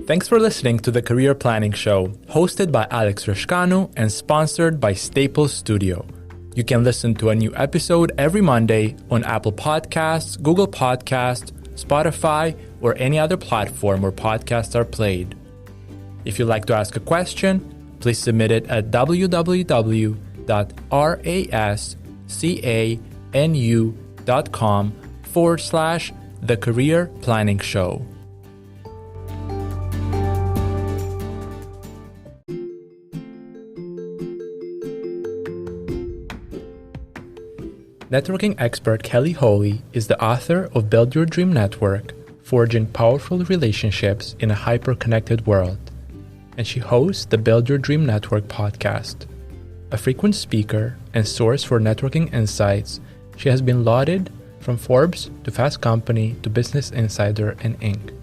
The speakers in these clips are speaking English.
Thanks for listening to the Career Planning Show, hosted by Alex Rishkanu and sponsored by Staples Studio. You can listen to a new episode every Monday on Apple Podcasts, Google Podcasts, Spotify, or any other platform where podcasts are played. If you'd like to ask a question, please submit it at www.rascanu.com/The Career Planning Show. Networking expert Kelly Hoey is the author of Build Your Dream Network, Forging Powerful Relationships in a Hyper-Connected World, and she hosts the Build Your Dream Network podcast. A frequent speaker and source for networking insights, she has been lauded from Forbes to Fast Company to Business Insider and Inc.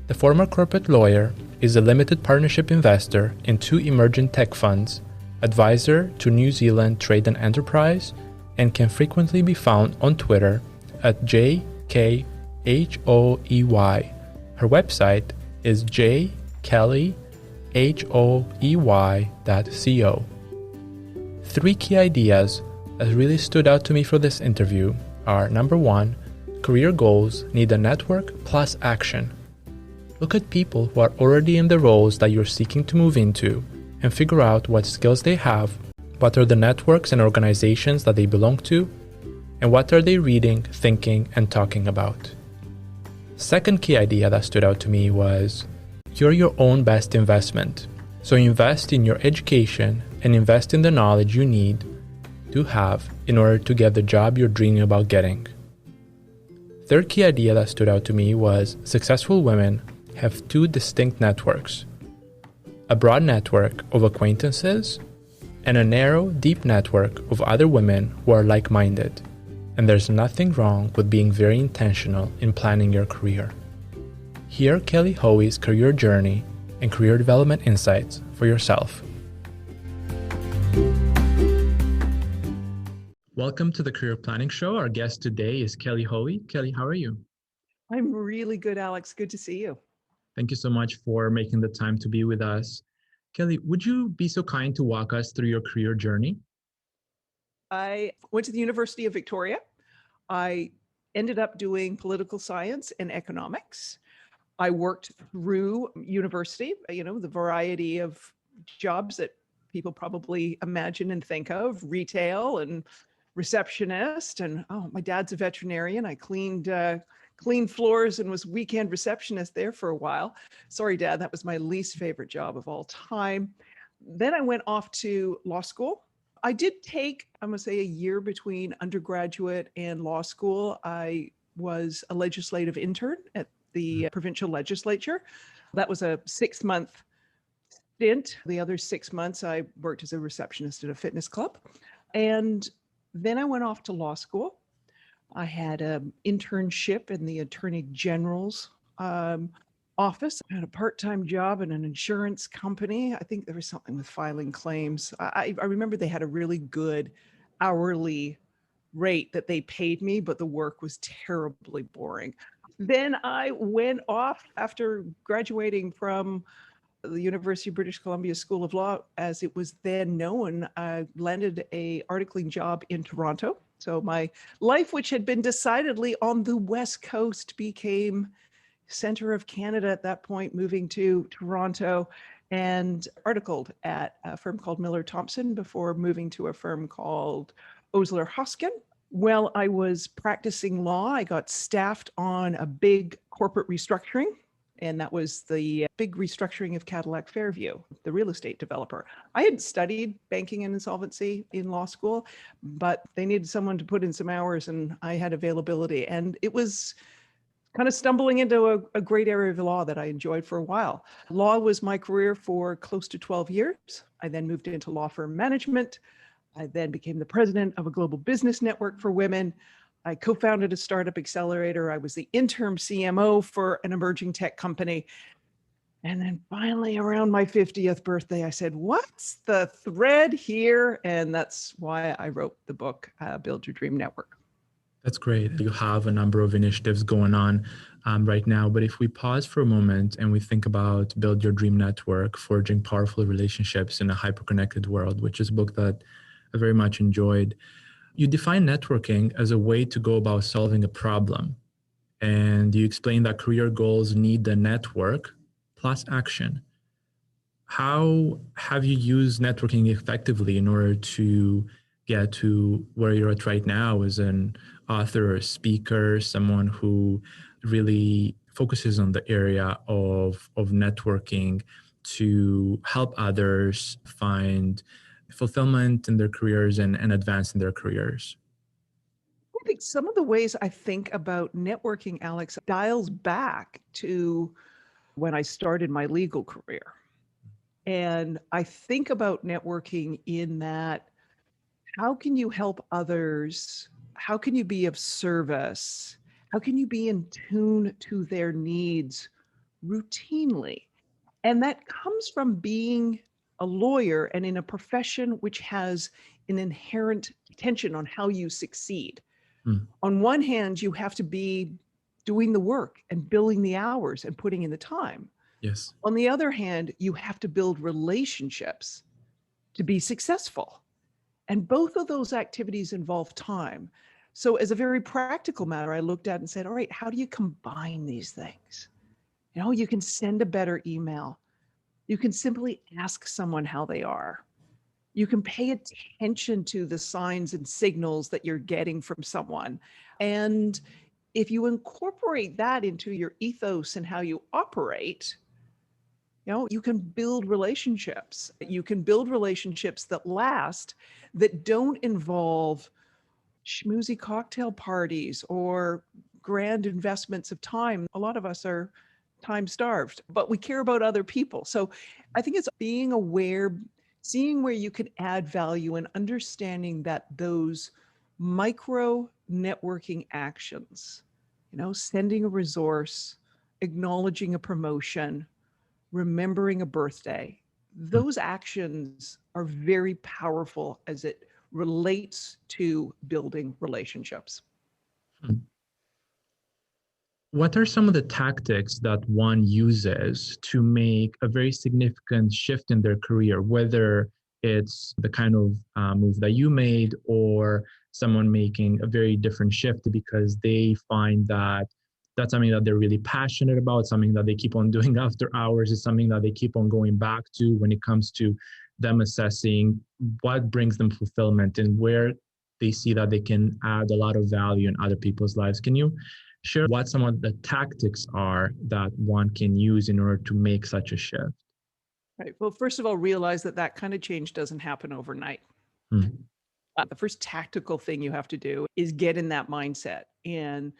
The former corporate lawyer is a limited partnership investor in 2 emerging tech funds, advisor to New Zealand Trade and Enterprise, and can frequently be found on Twitter at JKHOEY. Her website is jkellyhoey.co. 3 key ideas that really stood out to me for this interview are: number 1, career goals need a network plus action. Look at people who are already in the roles that you're seeking to move into and figure out what skills they have. What are the networks and organizations that they belong to? And what are they reading, thinking, and talking about? Second key idea that stood out to me was, you're your own best investment. So invest in your education and invest in the knowledge you need to have in order to get the job you're dreaming about getting. Third key idea that stood out to me was, successful women have 2 distinct networks: a broad network of acquaintances and a narrow, deep network of other women who are like-minded. And there's nothing wrong with being very intentional in planning your career. Hear Kelly Hoey's career journey and career development insights for yourself. Welcome to the Career Planning Show. Our guest today is Kelly Hoey. Kelly, how are you? I'm really good, Alex. Good to see you. Thank you so much for making the time to be with us. Kelly, would you be so kind to walk us through your career journey? I went to the University of Victoria. I ended up doing political science and economics. I worked through university, the variety of jobs that people probably imagine and think of, retail and receptionist. And my dad's a veterinarian. I cleaned floors and was weekend receptionist there for a while. Sorry, Dad, that was my least favorite job of all time. Then I went off to law school. I did take, I'm going to say, a year between undergraduate and law school. I was a legislative intern at the provincial legislature. That was a 6-month stint. The other 6 months, I worked as a receptionist at a fitness club. And then I went off to law school. I had an internship in the Attorney General's office. I had a part-time job in an insurance company. I think there was something with filing claims. I remember they had a really good hourly rate that they paid me, but the work was terribly boring. Then I went off after graduating from the University of British Columbia School of Law, as it was then known. I landed an articling job in Toronto. So my life, which had been decidedly on the West Coast, became center of Canada at that point, moving to Toronto, and articled at a firm called Miller Thompson before moving to a firm called Osler Hoskin. While I was practicing law, I got staffed on a big corporate restructuring. And that was the big restructuring of Cadillac Fairview, the real estate developer. I had studied banking and insolvency in law school, but they needed someone to put in some hours, and I had availability. And it was kind of stumbling into a great area of law that I enjoyed for a while. Law was my career for close to 12 years. I then moved into law firm management. I then became the president of a global business network for women. I co-founded a startup accelerator. I was the interim CMO for an emerging tech company. And then finally, around my 50th birthday, I said, what's the thread here? And that's why I wrote the book, Build Your Dream Network. That's great. You have a number of initiatives going on right now. But if we pause for a moment and we think about Build Your Dream Network, Forging Powerful Relationships in a Hyperconnected World, which is a book that I very much enjoyed, you define networking as a way to go about solving a problem. And you explain that career goals need the network plus action. How have you used networking effectively in order to get to where you're at right now as an author or speaker, someone who really focuses on the area of networking to help others find fulfillment in their careers and advance in their careers? I think some of the ways I think about networking, Alex, dials back to when I started my legal career. And I think about networking in that how can you help others? How can you be of service? How can you be in tune to their needs routinely? And that comes from being a lawyer and in a profession which has an inherent tension on how you succeed. Mm, On one hand, you have to be doing the work and billing the hours and putting in the time. yes. On the other hand, you have to build relationships to be successful. And both of those activities involve time. So, as a very practical matter, I looked at and said, all right, how do you combine these things? You can send a better email. You can simply ask someone how they are. You can pay attention to the signs and signals that you're getting from someone. And if you incorporate that into your ethos and how you operate, you can build relationships. You can build relationships that last, that don't involve schmoozy cocktail parties or grand investments of time. A lot of us are time starved, but we care about other people. So I think it's being aware, seeing where you can add value and understanding that those micro networking actions, sending a resource, acknowledging a promotion, remembering a birthday, Mm, those actions are very powerful as it relates to building relationships. mm. What are some of the tactics that one uses to make a very significant shift in their career, whether it's the kind of move that you made or someone making a very different shift because they find that that's something that they're really passionate about, something that they keep on doing after hours, is something that they keep on going back to when it comes to them assessing what brings them fulfillment and where they see that they can add a lot of value in other people's lives. Can you share what some of the tactics are that one can use in order to make such a shift? Right. Well, first of all, realize that that kind of change doesn't happen overnight. Mm, The first tactical thing you have to do is get in that mindset. And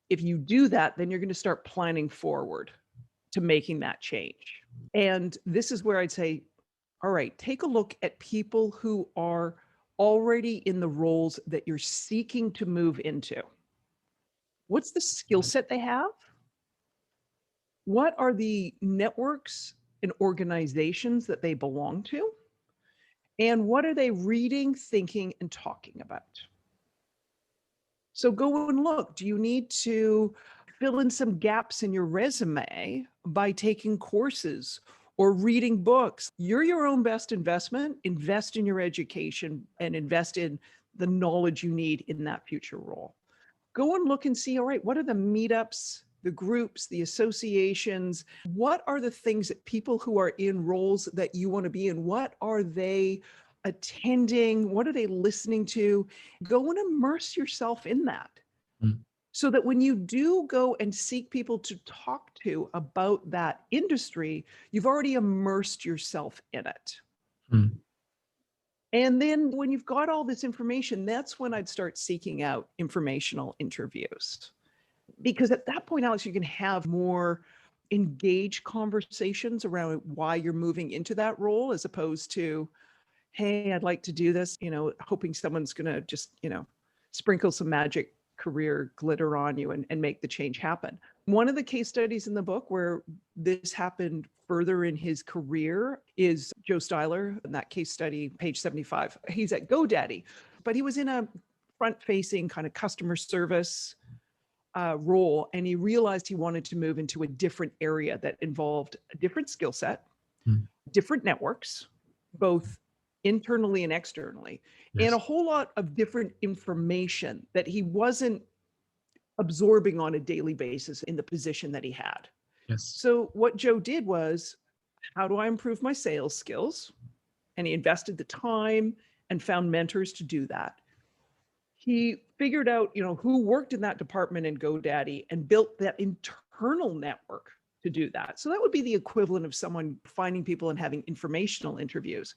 if you do that, then you're going to start planning forward to making that change. And this is where I'd say, all right, take a look at people who are already in the roles that you're seeking to move into. What's the skill set they have? What are the networks and organizations that they belong to? And what are they reading, thinking, and talking about? So go and look. Do you need to fill in some gaps in your resume by taking courses or reading books? You're your own best investment. Invest in your education and invest in the knowledge you need in that future role. Go and look and see, all right, what are the meetups, the groups, the associations? What are the things that people who are in roles that you want to be in, what are they attending? What are they listening to? Go and immerse yourself in that mm, so that when you do go and seek people to talk to about that industry, you've already immersed yourself in it. mm. And then when you've got all this information, that's when I'd start seeking out informational interviews. Because at that point, Alex, you can have more engaged conversations around why you're moving into that role as opposed to, hey, I'd like to do this, hoping someone's going to just, sprinkle some magic career glitter on you and make the change happen. One of the case studies in the book where this happened further in his career is Joe Styler. In that case study, page 75, he's at GoDaddy, but he was in a front-facing kind of customer service role, and he realized he wanted to move into a different area that involved a different skill set, Mm. different networks, both internally and externally, and a Yes. whole lot of different information that he wasn't absorbing on a daily basis in the position that he had. Yes. So what Joe did was, how do I improve my sales skills? And he invested the time and found mentors to do that. He figured out, who worked in that department in GoDaddy and built that internal network to do that. So that would be the equivalent of someone finding people and having informational interviews.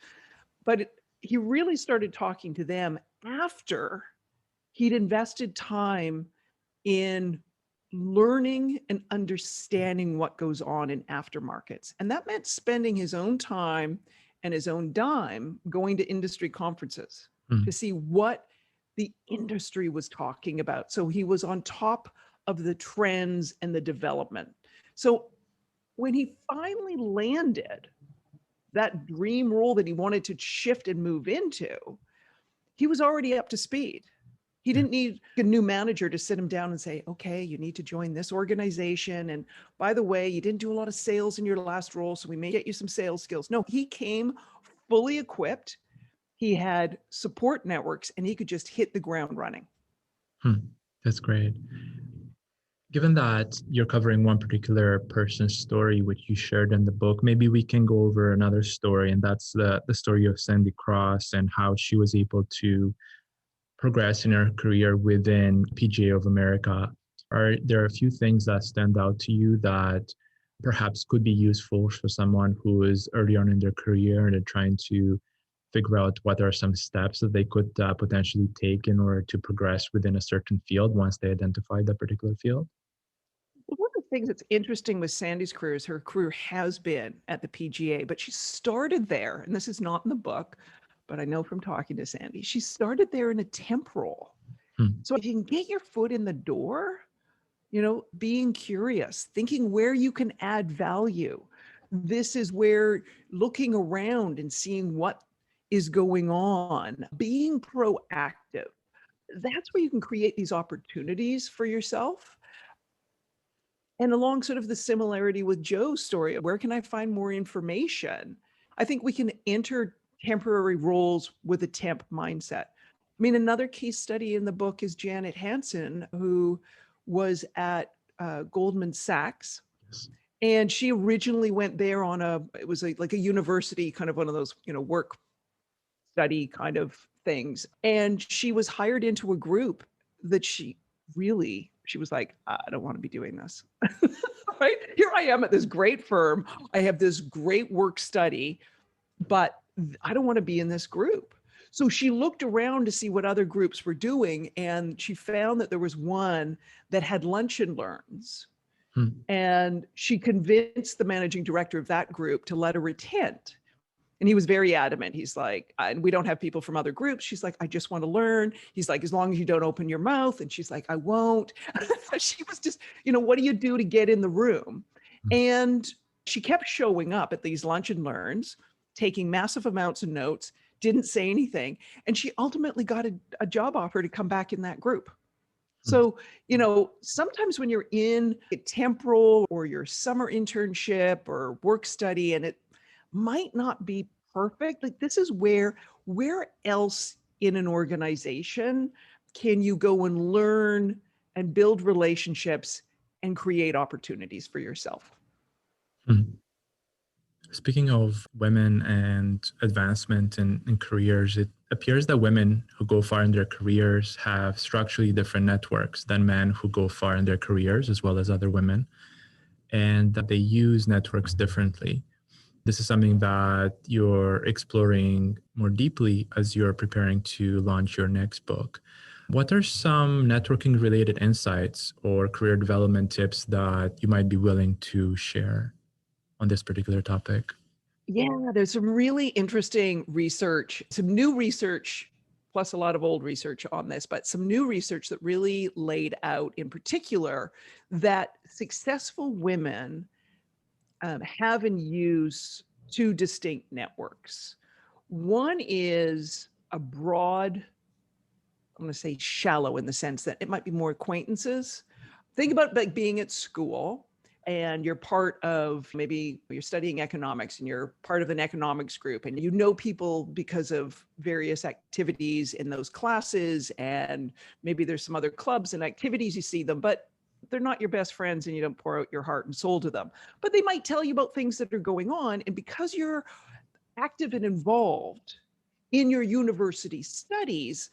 But he really started talking to them after he'd invested time in learning and understanding what goes on in aftermarkets. And that meant spending his own time and his own dime going to industry conferences Mm. to see what the industry was talking about. So he was on top of the trends and the development. So when he finally landed that dream role that he wanted to shift and move into, he was already up to speed. He Yeah. didn't need a new manager to sit him down and say, okay, you need to join this organization. And by the way, you didn't do a lot of sales in your last role, so we may get you some sales skills. No, he came fully equipped. He had support networks and he could just hit the ground running. That's great. Given that you're covering one particular person's story, which you shared in the book, maybe we can go over another story, and that's the story of Sandy Cross and how she was able to progress in her career within PGA of America. Are there a few things that stand out to you that perhaps could be useful for someone who is early on in their career and they're trying to figure out what are some steps that they could potentially take in order to progress within a certain field once they identify that particular field? Well, one of the things that's interesting with Sandy's career is her career has been at the PGA, but she started there, and this is not in the book, but I know from talking to Sandy, she started there in a temp role. Hmm. So if you can get your foot in the door, being curious, thinking where you can add value. This is where looking around and seeing what is going on, being proactive. That's where you can create these opportunities for yourself. And along sort of the similarity with Joe's story, where can I find more information? I think we can enter temporary roles with a temp mindset. I mean, another case study in the book is Janet Hansen, who was at Goldman Sachs. Yes. And she originally went there on it was like a university, kind of one of those, work study kind of things. And she was hired into a group that she was like, I don't want to be doing this. Right? Here I am at this great firm. I have this great work study, but I don't want to be in this group. So she looked around to see what other groups were doing, and she found that there was one that had lunch and learns. And she convinced the managing director of that group to let her attend. And he was very adamant. He's like, and we don't have people from other groups. She's like, I just want to learn. He's like, as long as you don't open your mouth. And she's like, I won't. She was just, what do you do to get in the room? And she kept showing up at these lunch and learns, taking massive amounts of notes, didn't say anything. And she ultimately got a job offer to come back in that group. So, sometimes when you're in a temporal or your summer internship or work study, and it might not be perfect, like this is where else in an organization can you go and learn and build relationships and create opportunities for yourself? Speaking of women and advancement in careers, it appears that women who go far in their careers have structurally different networks than men who go far in their careers, as well as other women, and that they use networks differently. This is something that you're exploring more deeply as you're preparing to launch your next book. What are some networking related insights or career development tips that you might be willing to share on this particular topic? Yeah, there's some really interesting research, some new research, plus a lot of old research on this, but some new research that really laid out in particular that successful women have and use two distinct networks. One is a broad I'm going to say shallow in the sense that it might be more acquaintances. Think about like being at school and you're part of, maybe you're studying economics and you're part of an economics group and you know people because of various activities in those classes, and maybe there's some other clubs and activities, you see them, but they're not your best friends and you don't pour out your heart and soul to them. But they might tell you about things that are going on, and because you're active and involved in your university studies,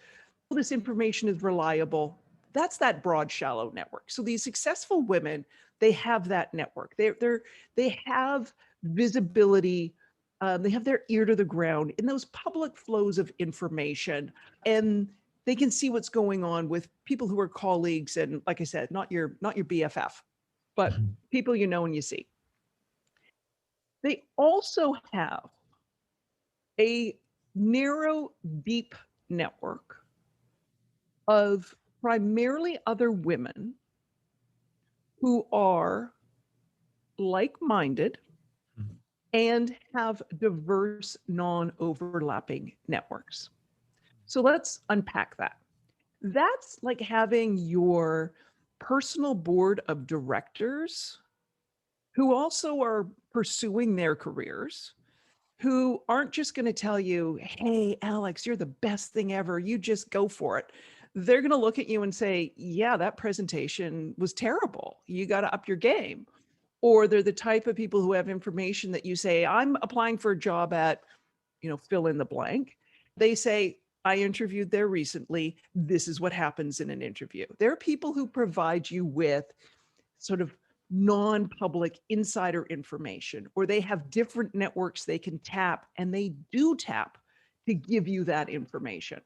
this information is reliable. That's that broad, shallow network. So these successful women, they have that network. They have visibility. They have their ear to the ground in those public flows of information, and they can see what's going on with people who are colleagues. And like I said, not your BFF, but Mhm. people you know and you see. They also have a narrow, deep network of primarily other women who are like-minded Mhm. and have diverse, non-overlapping networks. So let's unpack that. That's like having your personal board of directors who also are pursuing their careers, who aren't just going to tell you, hey, Alex, you're the best thing ever. You just go for it. They're going to look at you and say, yeah, that presentation was terrible. You got to up your game. Or they're the type of people who have information that you say, I'm applying for a job at, fill in the blank. They say, I interviewed there recently. This is what happens in an interview. There are people who provide you with sort of non-public insider information, or they have different networks they can tap, and they do tap to give you that information.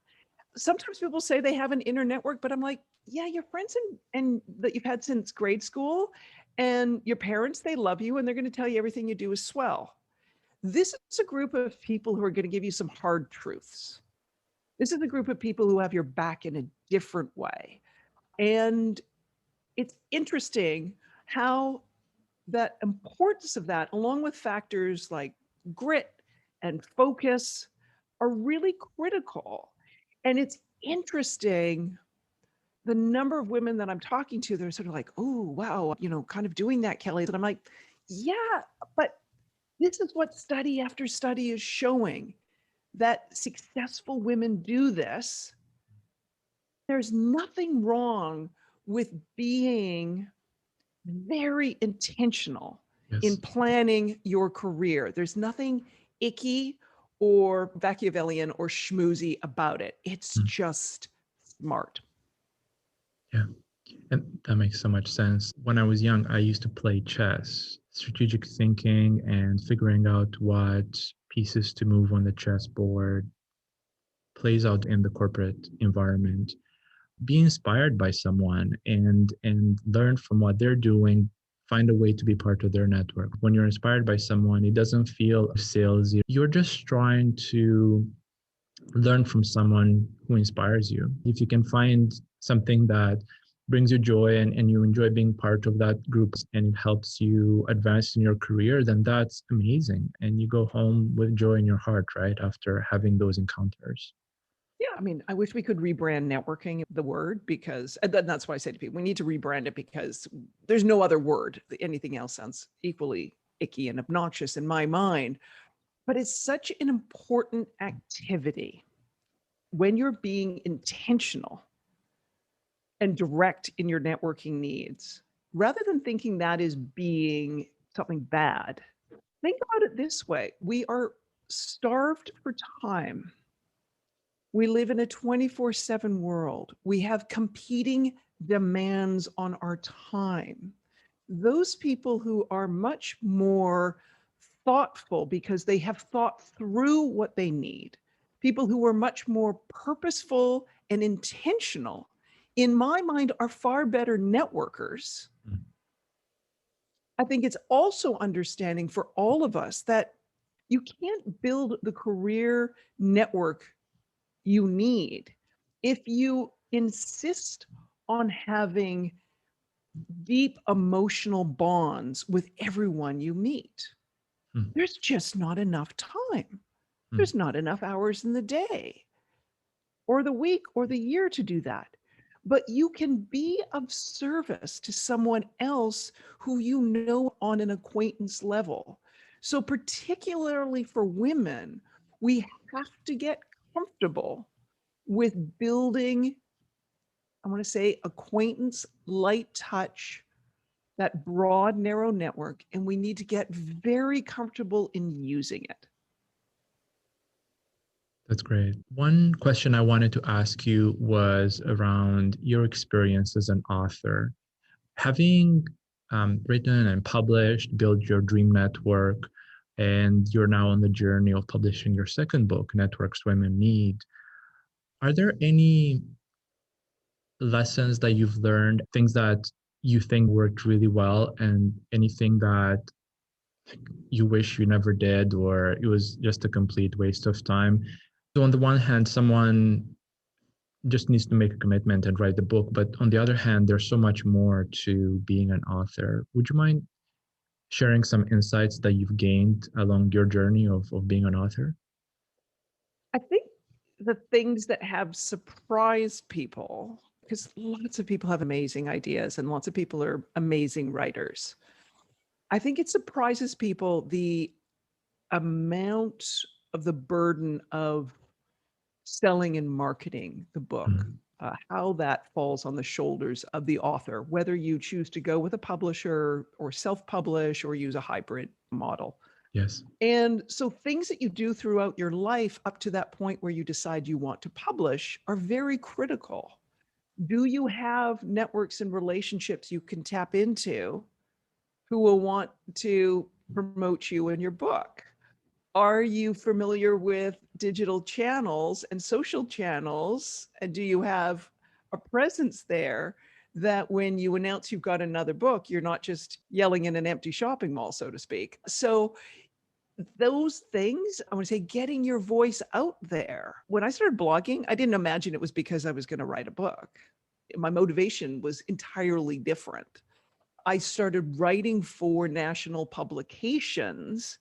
Sometimes people say they have an inner network, but I'm like, yeah, your friends and that you've had since grade school and your parents, they love you and they're going to tell you everything you do is swell. This is a group of people who are going to give you some hard truths. This is a group of people who have your back in a different way. And it's interesting how that importance of that, along with factors like grit and focus, are really critical. And it's interesting the number of women that I'm talking to, they're sort of like, oh, wow, kind of doing that, Kelly. And I'm like, yeah, but this is what study after study is showing, that successful women do this. There's nothing wrong with being very intentional in Yes. planning your career. There's nothing icky or Machiavellian or schmoozy about it. It's Mm. just smart. Yeah. And that makes so much sense. When I was young, I used to play chess, strategic thinking and figuring out what pieces to move on the chessboard plays out in the corporate environment. Be inspired by someone and learn from what they're doing. Find a way to be part of their network. When you're inspired by someone, it doesn't feel salesy. You're just trying to learn from someone who inspires you. If you can find something that brings you joy and you enjoy being part of that group and it helps you advance in your career, then that's amazing. And you go home with joy in your heart, right? After having those encounters. Yeah, I mean, I wish we could rebrand networking the word, because and that's why I say to people, we need to rebrand it because there's no other word. Anything else sounds equally icky and obnoxious in my mind. But it's such an important activity when you're being intentional and direct in your networking needs, rather than thinking that is being something bad. Think about it this way: we are starved for time. We live in a 24/7 world. We have competing demands on our time. Those people who are much more thoughtful because they have thought through what they need, people who are much more purposeful and intentional, in my mind, are far better networkers. Mm. I think it's also understanding for all of us that you can't build the career network you need if you insist on having deep emotional bonds with everyone you meet. Mm. There's just not enough time. Mm. There's not enough hours in the day. or the week or the year to do that. But you can be of service to someone else who you know on an acquaintance level. So, particularly for women, we have to get comfortable with building, I want to say, acquaintance, light touch, that broad, narrow network, and we need to get very comfortable in using it. That's great. One question I wanted to ask you was around your experience as an author. Having written and published, built your dream network, and you're now on the journey of publishing your second book, Networks Women Need, are there any lessons that you've learned, things that you think worked really well, and anything that you wish you never did, or it was just a complete waste of time? So on the one hand, someone just needs to make a commitment and write the book, but on the other hand, there's so much more to being an author. Would you mind sharing some insights that you've gained along your journey of being an author? I think the things that have surprised people, because lots of people have amazing ideas and lots of people are amazing writers. I think it surprises people the amount of the burden of selling and marketing the book, how that falls on the shoulders of the author, whether you choose to go with a publisher or self-publish or use a hybrid model. Yes. And so things that you do throughout your life up to that point where you decide you want to publish are very critical. Do you have networks and relationships you can tap into who will want to promote you and your book? Are you familiar with digital channels and social channels? And do you have a presence there that when you announce you've got another book, you're not just yelling in an empty shopping mall, so to speak? So those things, I want to say, getting your voice out there. When I started blogging, I didn't imagine it was because I was going to write a book. My motivation was entirely different. I started writing for national publications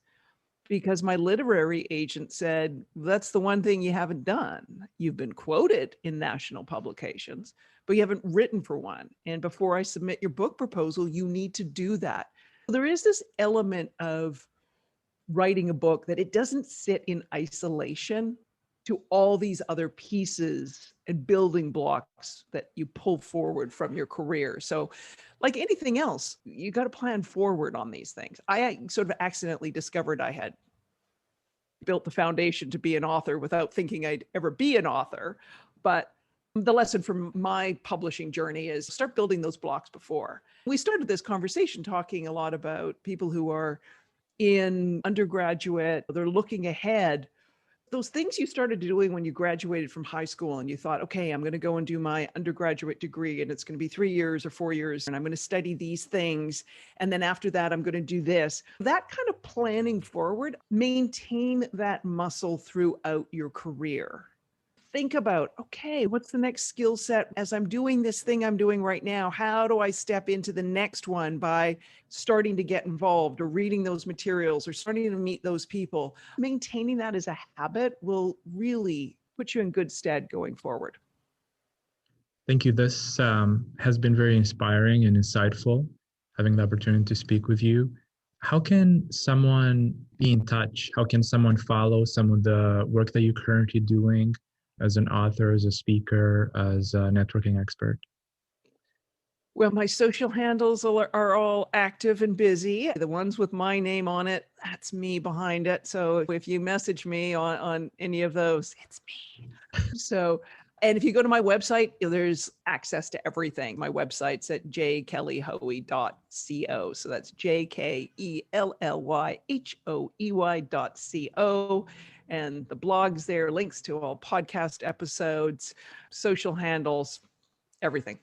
because my literary agent said, that's the one thing you haven't done. You've been quoted in national publications, but you haven't written for one. And before I submit your book proposal, you need to do that. There is this element of writing a book that it doesn't sit in isolation to all these other pieces and building blocks that you pull forward from your career. So like anything else, you got to plan forward on these things. I sort of accidentally discovered I had built the foundation to be an author without thinking I'd ever be an author. But the lesson from my publishing journey is start building those blocks before. We started this conversation talking a lot about people who are in undergraduate, they're looking ahead. Those things you started doing when you graduated from high school and you thought, okay, I'm going to go and do my undergraduate degree and it's going to be 3 years or 4 years and I'm going to study these things. And then after that, I'm going to do this. That kind of planning forward, maintain that muscle throughout your career. Think about, okay, what's the next skill set as I'm doing this thing I'm doing right now? How do I step into the next one by starting to get involved or reading those materials or starting to meet those people? Maintaining that as a habit will really put you in good stead going forward. Thank you. This has been very inspiring and insightful, having the opportunity to speak with you. How can someone be in touch? How can someone follow some of the work that you're currently doing as an author, as a speaker, as a networking expert? Well, my social handles are all active and busy. The ones with my name on it, that's me behind it. So if you message me on any of those, it's me. So, and if you go to my website, there's access to everything. My website's at jkellyhoey.co. So that's jkellyhoey.co. And the blog's there, links to all podcast episodes, social handles, everything.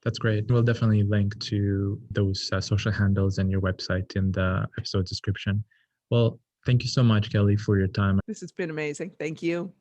That's great. We'll definitely link to those social handles and your website in the episode description. Well, thank you so much, Kelly, for your time. This has been amazing. Thank you.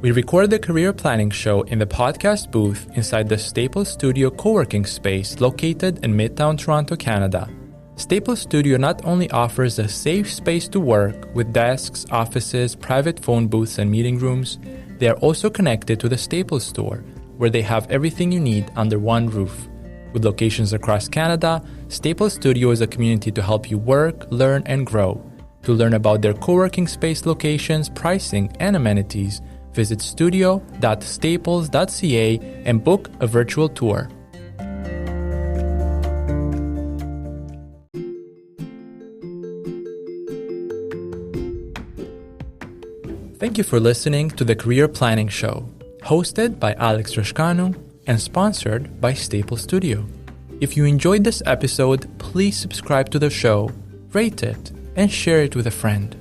We record the Career Planning Show in the podcast booth inside the Staples Studio co-working space located in Midtown Toronto, Canada. Staples Studio not only offers a safe space to work with desks, offices, private phone booths, and meeting rooms, they are also connected to the Staples store, where they have everything you need under one roof. With locations across Canada, Staples Studio is a community to help you work, learn, and grow. To learn about their co-working space locations, pricing, and amenities, visit studio.staples.ca and book a virtual tour. Thank you for listening to the Career Planning Show, hosted by Alex Rashkanu and sponsored by Staples Studio. If you enjoyed this episode, please subscribe to the show, rate it, and share it with a friend.